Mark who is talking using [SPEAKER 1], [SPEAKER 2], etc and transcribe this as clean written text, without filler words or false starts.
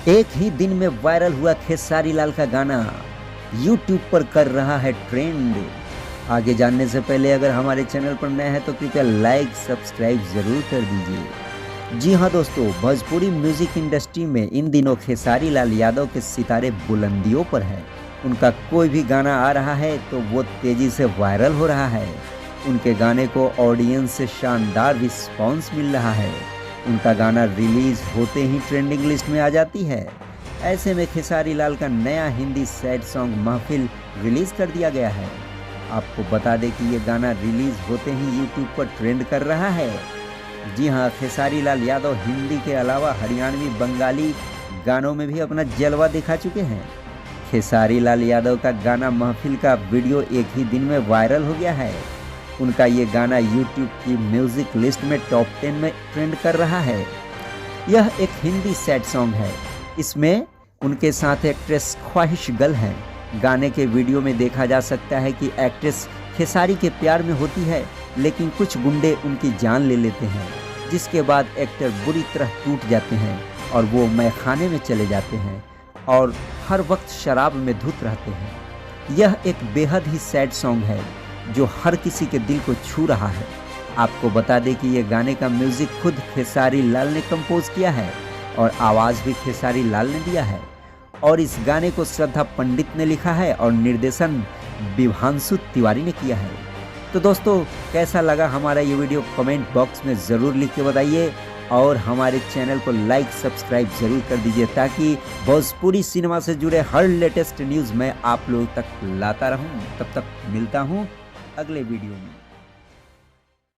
[SPEAKER 1] एक ही दिन में वायरल हुआ खेसारी लाल का गाना यूट्यूब पर कर रहा है ट्रेंड। आगे जानने से पहले अगर हमारे चैनल पर नए हैं तो कृपया लाइक सब्सक्राइब जरूर कर दीजिए। जी हाँ दोस्तों, भोजपुरी म्यूजिक इंडस्ट्री में इन दिनों खेसारी लाल यादव के सितारे बुलंदियों पर है। उनका कोई भी गाना आ रहा है तो वो तेजी से वायरल हो रहा है। उनके गाने को ऑडियंस से शानदार रिस्पॉन्स मिल रहा है। उनका गाना रिलीज होते ही ट्रेंडिंग लिस्ट में आ जाती है। ऐसे में खेसारी लाल का नया हिंदी सैड सॉन्ग महफिल रिलीज कर दिया गया है। आपको बता दें कि ये गाना रिलीज होते ही यूट्यूब पर ट्रेंड कर रहा है। जी हाँ, खेसारी लाल यादव हिंदी के अलावा हरियाणवी बंगाली गानों में भी अपना जलवा दिखा चुके हैं। खेसारी लाल यादव का गाना महफिल का वीडियो एक ही दिन में वायरल हो गया है। उनका ये गाना यूट्यूब की म्यूजिक लिस्ट में टॉप 10 में ट्रेंड कर रहा है। यह एक हिंदी सैड सॉन्ग है। इसमें उनके साथ एक्ट्रेस ख्वाहिश गल है। गाने के वीडियो में देखा जा सकता है कि एक्ट्रेस खेसारी के प्यार में होती है, लेकिन कुछ गुंडे उनकी जान ले लेते हैं, जिसके बाद एक्टर बुरी तरह टूट जाते हैं और वो मैखाने में चले जाते हैं और हर वक्त शराब में धुत रहते हैं। यह एक बेहद ही सैड सॉन्ग है जो हर किसी के दिल को छू रहा है। आपको बता दें कि ये गाने का म्यूजिक खुद खेसारी लाल ने कंपोज किया है और आवाज़ भी खेसारी लाल ने दिया है। और इस गाने को श्रद्धा पंडित ने लिखा है और निर्देशन विभांशु तिवारी ने किया है। तो दोस्तों, कैसा लगा हमारा ये वीडियो कमेंट बॉक्स में ज़रूर लिख के बताइए और हमारे चैनल को लाइक सब्सक्राइब जरूर कर दीजिए ताकि भोजपुरी सिनेमा से जुड़े हर लेटेस्ट न्यूज़ मैं आप लोगों तक लाता रहूं। तब तक मिलता हूं अगले वीडियो में।